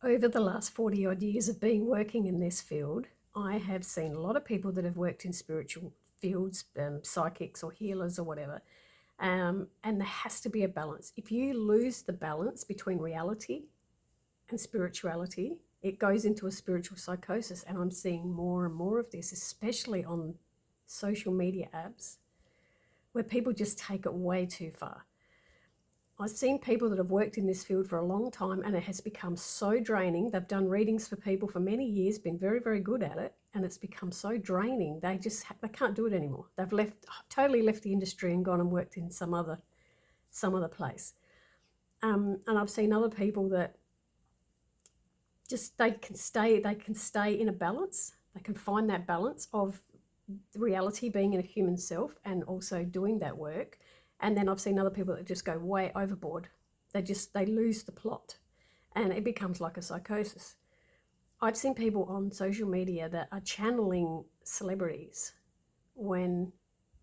Over the last 40 odd years of being working in this field, I have seen a lot of people that have worked in spiritual fields, psychics or healers or whatever. And there has to be a balance. If you lose the balance between reality and spirituality, it goes into a spiritual psychosis. And I'm seeing more and more of this, especially on social media apps, where people just take it way too far. I've seen people that have worked in this field for a long time and it has become so draining. They've done readings for people for many years, been very, very good at it, and it's become so draining. They can't do it anymore. They've totally left the industry and gone and worked in some other place. And I've seen other people that just they can stay in a balance. They can find that balance of reality, being in a human self, and also doing that work. And then I've seen other people that just go way overboard. They lose the plot and it becomes like a psychosis. I've seen people on social media that are channeling celebrities when,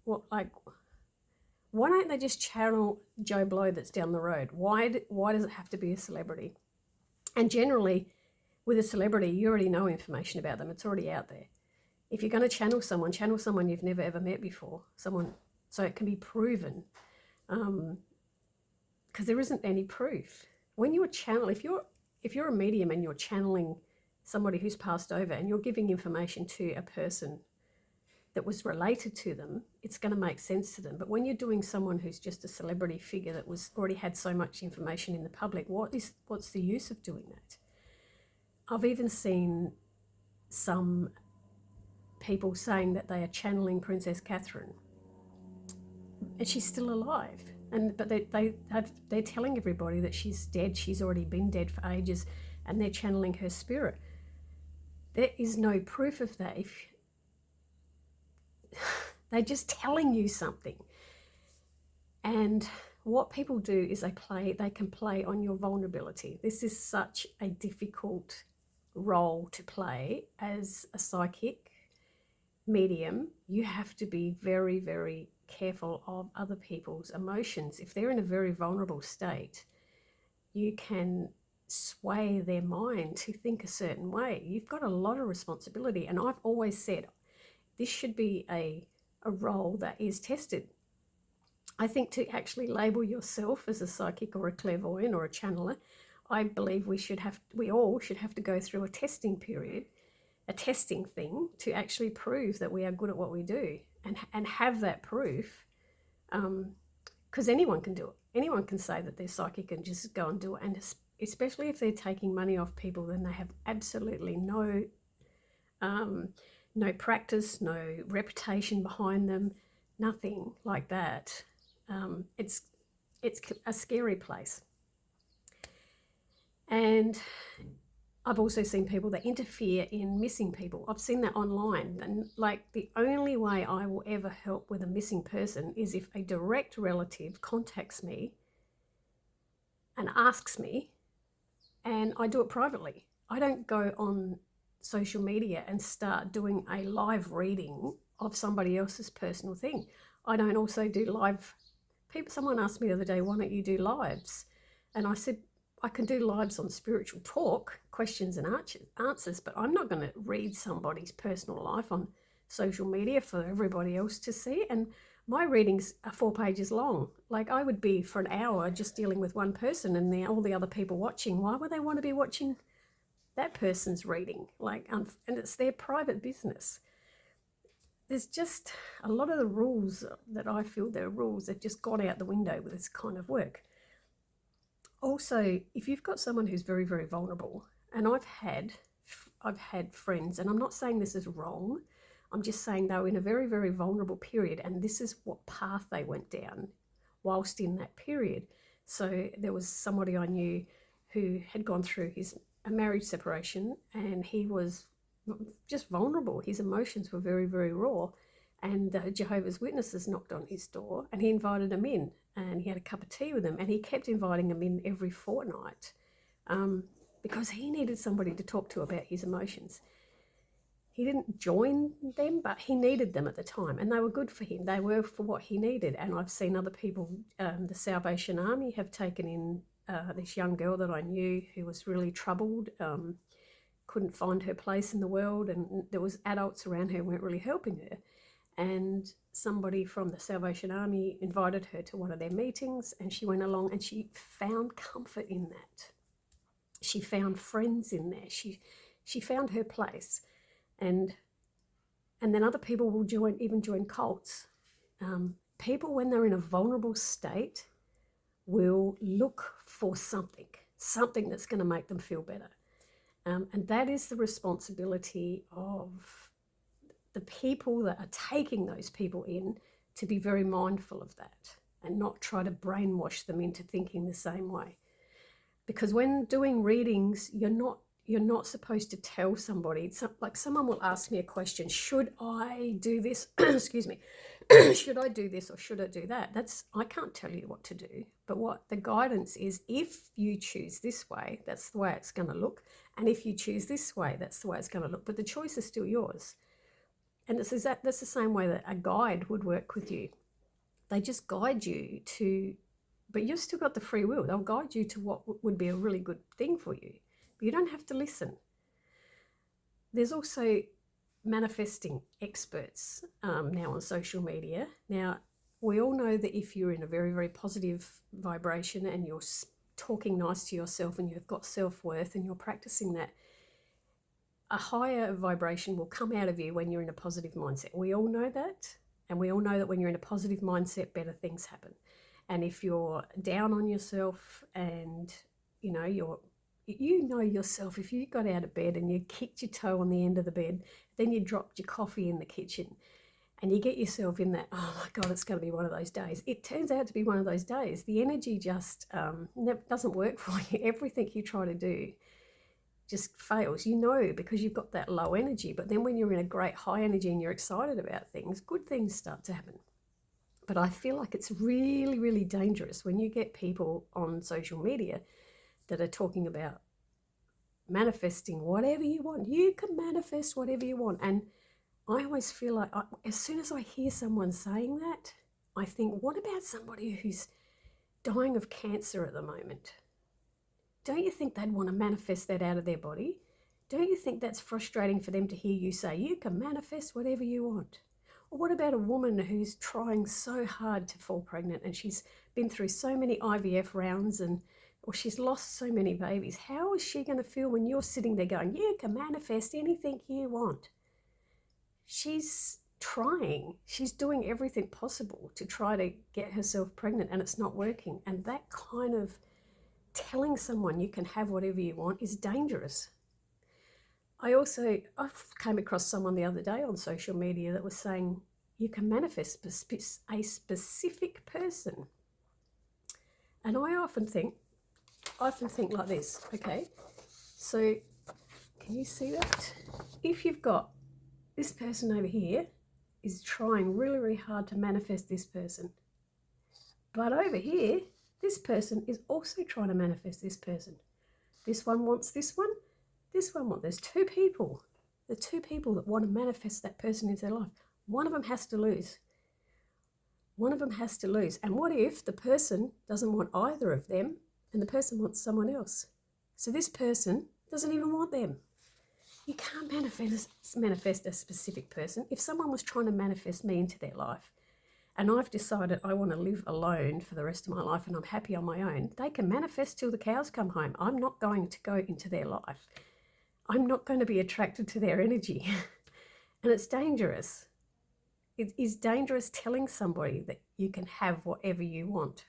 why don't they just channel Joe Blow that's down the road? Why does it have to be a celebrity? And generally, with a celebrity, you already know information about them. It's already out there. If you're going to channel someone you've never ever met before, so it can be proven, because there isn't any proof. When you're if you're a medium and you're channeling somebody who's passed over and you're giving information to a person that was related to them, it's going to make sense to them. But when you're doing someone who's just a celebrity figure that was already had so much information in the public, what's the use of doing that? I've even seen some people saying that they are channeling Princess Catherine, and she's still alive. But they're telling everybody that she's dead. She's already been dead for ages, and they're channeling her spirit. There is no proof of that. If they're just telling you something, and what people do is they can play on your vulnerability. This is such a difficult role to play as a psychic medium. You have to be very, very careful of other people's emotions. If they're in a very vulnerable state, you can sway their mind to think a certain way. You've got a lot of responsibility, and I've always said this should be a role that is tested. I think to actually label yourself as a psychic or a clairvoyant or a channeler, I believe we all should have to go through a testing period, a testing thing, to actually prove that we are good at what we do, and have that proof, because anyone can do it. Anyone can say that they're psychic and just go and do it. And especially if they're taking money off people, then they have absolutely no practice, no reputation behind them, nothing like that. It's a scary place. And I've also seen people that interfere in missing people. I've seen that online. And like, the only way I will ever help with a missing person is if a direct relative contacts me and asks me, and I do it privately. I don't go on social media and start doing a live reading of somebody else's personal thing. I don't also do live. Someone asked me the other day, why don't you do lives? And I said, I can do lives on spiritual talk, questions and answers, but I'm not going to read somebody's personal life on social media for everybody else to see. And my readings are 4 pages long. Like, I would be for an hour just dealing with one person, and all the other people watching, why would they want to be watching that person's reading? And it's their private business. There's just a lot of the rules that I feel they're rules that just gone out the window with this kind of work. Also, if you've got someone who's very, very vulnerable, and I've had friends, and I'm not saying this is wrong, I'm just saying they were in a very, very vulnerable period, and this is what path they went down whilst in that period. So there was somebody I knew who had gone through a marriage separation, and he was just vulnerable. His emotions were very, very raw, and Jehovah's Witnesses knocked on his door, and he invited them in, and he had a cup of tea with them, and he kept inviting them in every fortnight, because he needed somebody to talk to about his emotions. He didn't join them, but he needed them at the time, and they were good for him. They were for what he needed. And I've seen other people, the Salvation Army have taken in this young girl that I knew who was really troubled, couldn't find her place in the world, and there was adults around her who weren't really helping her. And somebody from the Salvation Army invited her to one of their meetings, and she went along and she found comfort in that. She found friends in there. She found her place. And then other people will join cults. People, when they're in a vulnerable state, will look for something that's going to make them feel better. And that is the responsibility of the people that are taking those people in, to be very mindful of that and not try to brainwash them into thinking the same way. Because when doing readings, you're not supposed to tell somebody. Like someone will ask me a question, should I do this? Excuse me. Should I do this or should I do that? I can't tell you what to do. But what the guidance is, if you choose this way, that's the way it's going to look. And if you choose this way, that's the way it's going to look. But the choice is still yours. And that's the same way that a guide would work with you. They just guide you to, but you've still got the free will. They'll guide you to what would be a really good thing for you. But you don't have to listen. There's also manifesting experts now on social media. Now, we all know that if you're in a very, very positive vibration and you're talking nice to yourself and you've got self-worth and you're practicing that, a higher vibration will come out of you when you're in a positive mindset. We all know that. And we all know that when you're in a positive mindset, better things happen. And if you're down on yourself and, you know yourself, if you got out of bed and you kicked your toe on the end of the bed, then you dropped your coffee in the kitchen and you get yourself in that, oh my God, it's going to be one of those days. It turns out to be one of those days. The energy just doesn't work for you. Everything you try to do just fails, because you've got that low energy. But then when you're in a great high energy and you're excited about things, good things start to happen. But I feel like it's really, really dangerous when you get people on social media that are talking about manifesting whatever you want. You can manifest whatever you want. And I always feel like as soon as I hear someone saying that, I think, what about somebody who's dying of cancer at the moment? Don't you think they'd want to manifest that out of their body? Don't you think that's frustrating for them to hear you say, you can manifest whatever you want? Or what about a woman who's trying so hard to fall pregnant and she's been through so many IVF rounds or she's lost so many babies? How is she going to feel when you're sitting there going, you can manifest anything you want? She's trying. She's doing everything possible to try to get herself pregnant and it's not working. And that kind of telling someone you can have whatever you want is dangerous. I came across someone the other day on social media that was saying you can manifest a specific person. And I often think like this, okay? So can you see that? If you've got this person over here is trying really, really hard to manifest this person. But over here, this person is also trying to manifest this person. This one wants this one. This one wants. There's two people. The two people that want to manifest that person into their life. One of them has to lose. One of them has to lose. And what if the person doesn't want either of them and the person wants someone else? So this person doesn't even want them. You can't manifest a specific person. If someone was trying to manifest me into their life, and I've decided I want to live alone for the rest of my life and I'm happy on my own, they can manifest till the cows come home. I'm not going to go into their life. I'm not going to be attracted to their energy. And it's dangerous. It is dangerous telling somebody that you can have whatever you want.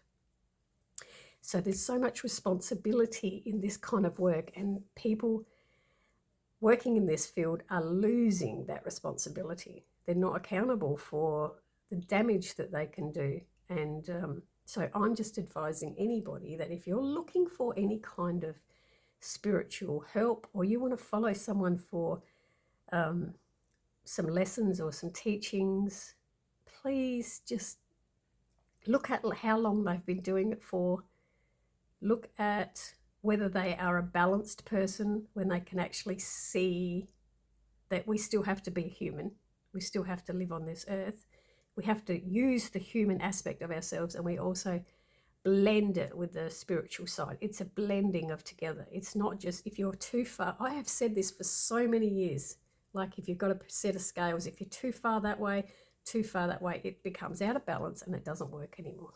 So there's so much responsibility in this kind of work, and people working in this field are losing that responsibility. They're not accountable for the damage that they can do. And so I'm just advising anybody that if you're looking for any kind of spiritual help, or you want to follow someone for some lessons or some teachings, please just look at how long they've been doing it for. Look at whether they are a balanced person, when they can actually see that we still have to be human. We still have to live on this earth. We have to use the human aspect of ourselves, and we also blend it with the spiritual side. It's a blending of together. It's not just if you're too far. I have said this for so many years. Like if you've got a set of scales, if you're too far that way, it becomes out of balance and it doesn't work anymore.